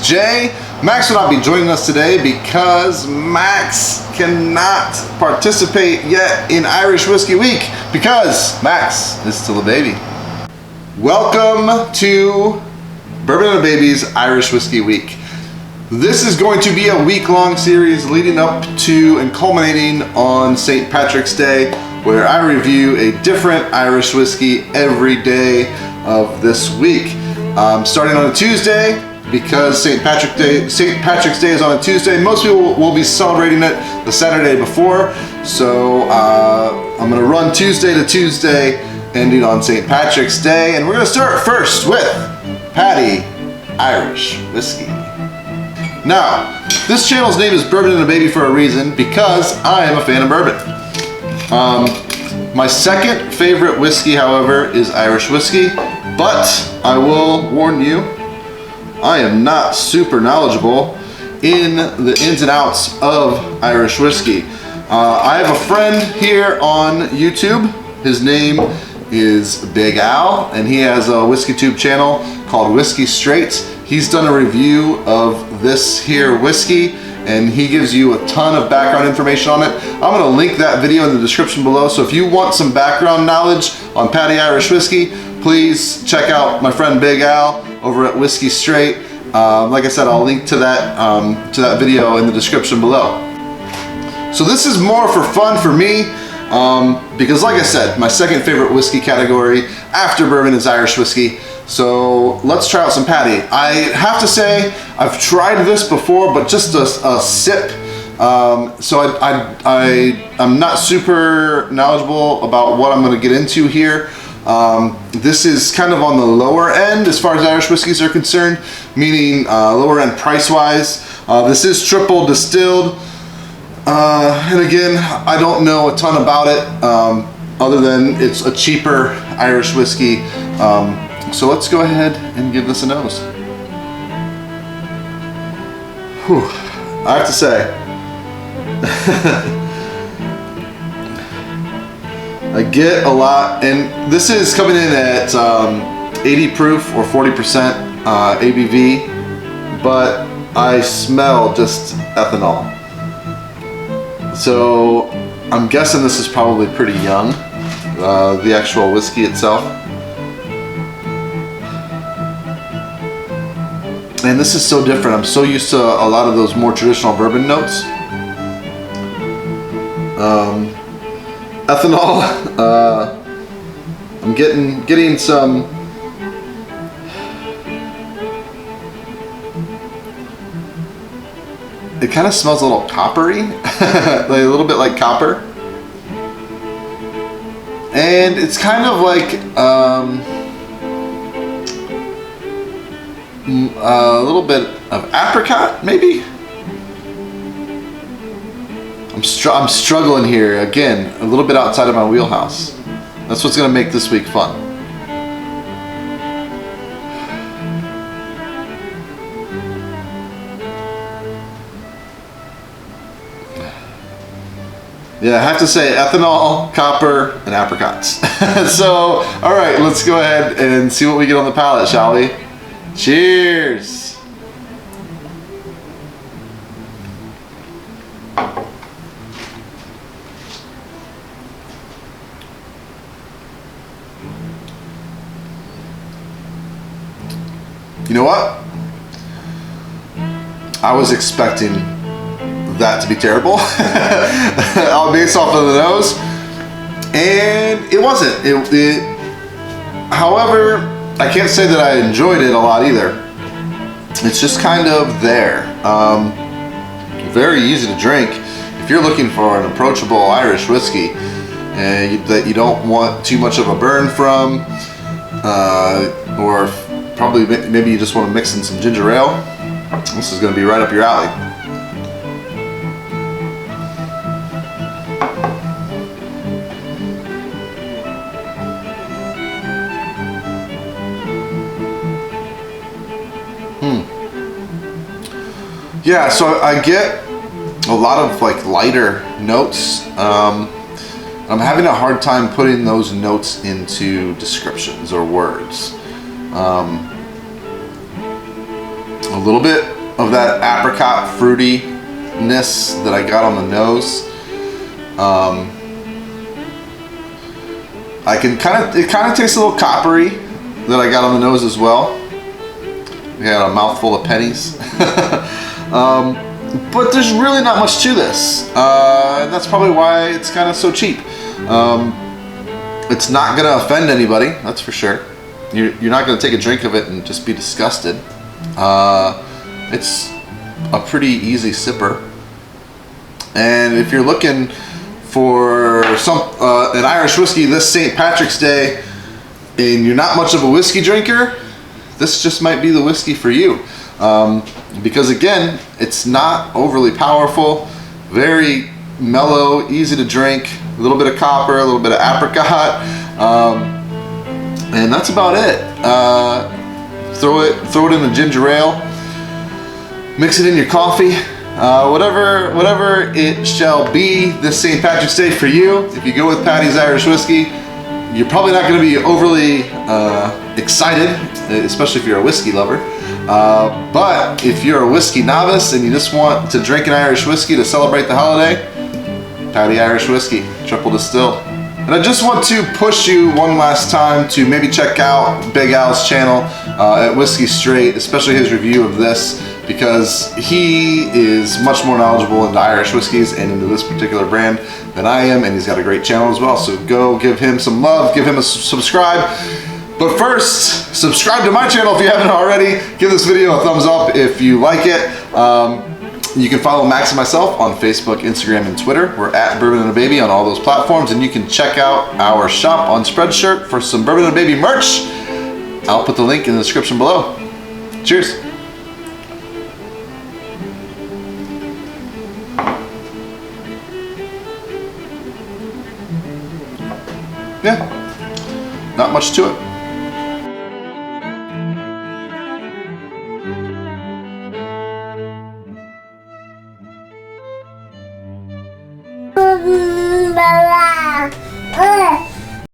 Jay. Max will not be joining us today because Max cannot participate yet in Irish Whiskey Week because Max is still a baby. Welcome to Bourbon and a Baby's Irish Whiskey Week. This is going to be a week-long series leading up to and culminating on St. Patrick's Day, where I review a different Irish whiskey every day of this week. Starting on a Tuesday, because St. Patrick's Day is on a Tuesday. Most people will be celebrating it the Saturday before, so I'm going to run Tuesday to Tuesday, ending on St. Patrick's Day, and we're going to start first with Paddy Irish Whisky. Now, this channel's name is Bourbon and a Baby for a reason, because I am a fan of bourbon. My second favorite whiskey, however, is Irish whiskey, but I will warn you, I am not super knowledgeable in the ins and outs of Irish whiskey. I have a friend here on YouTube. His name is Big Al, and he has a whiskey tube channel called Whiskey Straight. He's done a review of this here whiskey, and he gives you a ton of background information on it. I'm gonna link that video in the description below, so if you want some background knowledge on Paddy Irish Whiskey, please check out my friend Big Al over at Whiskey Straight. Like I said, I'll link to that video in the description below. So this is more for fun for me, because like I said, my second favorite whiskey category after bourbon is Irish whiskey. So let's try out some Paddy. I have to say, I've tried this before, but just a sip. So I'm not super knowledgeable about what I'm gonna get into here. This is kind of on the lower end as far as Irish whiskeys are concerned, meaning lower end price-wise. This is triple distilled. And again, I don't know a ton about it, other than it's a cheaper Irish whiskey. So let's go ahead and give this a nose. Whew, I have to say, I get a lot, and this is coming in at 80 proof or 40% ABV, but I smell just ethanol. So I'm guessing this is probably pretty young, the actual whiskey itself. And this is so different. I'm so used to a lot of those more traditional bourbon notes. Ethanol, I'm getting some it kind of smells a little coppery, like a little bit like copper. And it's kind of like a little bit of apricot, maybe? I'm struggling here, again, a little bit outside of my wheelhouse. That's what's gonna make this week fun. Yeah, I have to say ethanol, copper, and apricots. So, all right, let's go ahead and see what we get on the palate, shall we? Cheers! You know what? I was expecting that to be terrible based off of the nose, and it wasn't. However, I can't say that I enjoyed it a lot either. It's just kind of there. Very easy to drink. If you're looking for an approachable Irish whiskey that you don't want too much of a burn from, or probably maybe you just want to mix in some ginger ale, this is going to be right up your alley. Yeah, so I get a lot of like lighter notes. I'm having a hard time putting those notes into descriptions or words. A little bit of that apricot fruitiness that I got on the nose. It kind of tastes a little coppery that I got on the nose as well. I got a mouthful of pennies. But there's really not much to this. And that's probably why it's kind of so cheap. It's not gonna offend anybody, that's for sure. You're not gonna take a drink of it and just be disgusted. It's a pretty easy sipper. And if you're looking for an Irish whiskey this St. Patrick's Day and you're not much of a whiskey drinker, this just might be the whiskey for you. Because again, it's not overly powerful, very mellow, easy to drink, a little bit of copper, a little bit of apricot, and that's about it. Throw it in a ginger ale, mix it in your coffee, whatever it shall be this St. Patrick's Day for you. If you go with Paddy's Irish Whiskey, you're probably not going to be overly excited, especially if you're a whiskey lover. But if you're a whiskey novice and you just want to drink an Irish whiskey to celebrate the holiday, Paddy Irish Whiskey, triple distilled. And I just want to push you one last time to maybe check out Big Al's channel at Whiskey Straight, especially his review of this, because he is much more knowledgeable into Irish whiskeys and into this particular brand than I am, and he's got a great channel as well. So go give him some love, give him a subscribe. But first, subscribe to my channel if you haven't already. Give this video a thumbs up if you like it. You can follow Max and myself on Facebook, Instagram, and Twitter. We're at Bourbon and a Baby on all those platforms, and you can check out our shop on Spreadshirt for some Bourbon and a Baby merch. I'll put the link in the description below. Cheers. Yeah, not much to it. Bye-bye.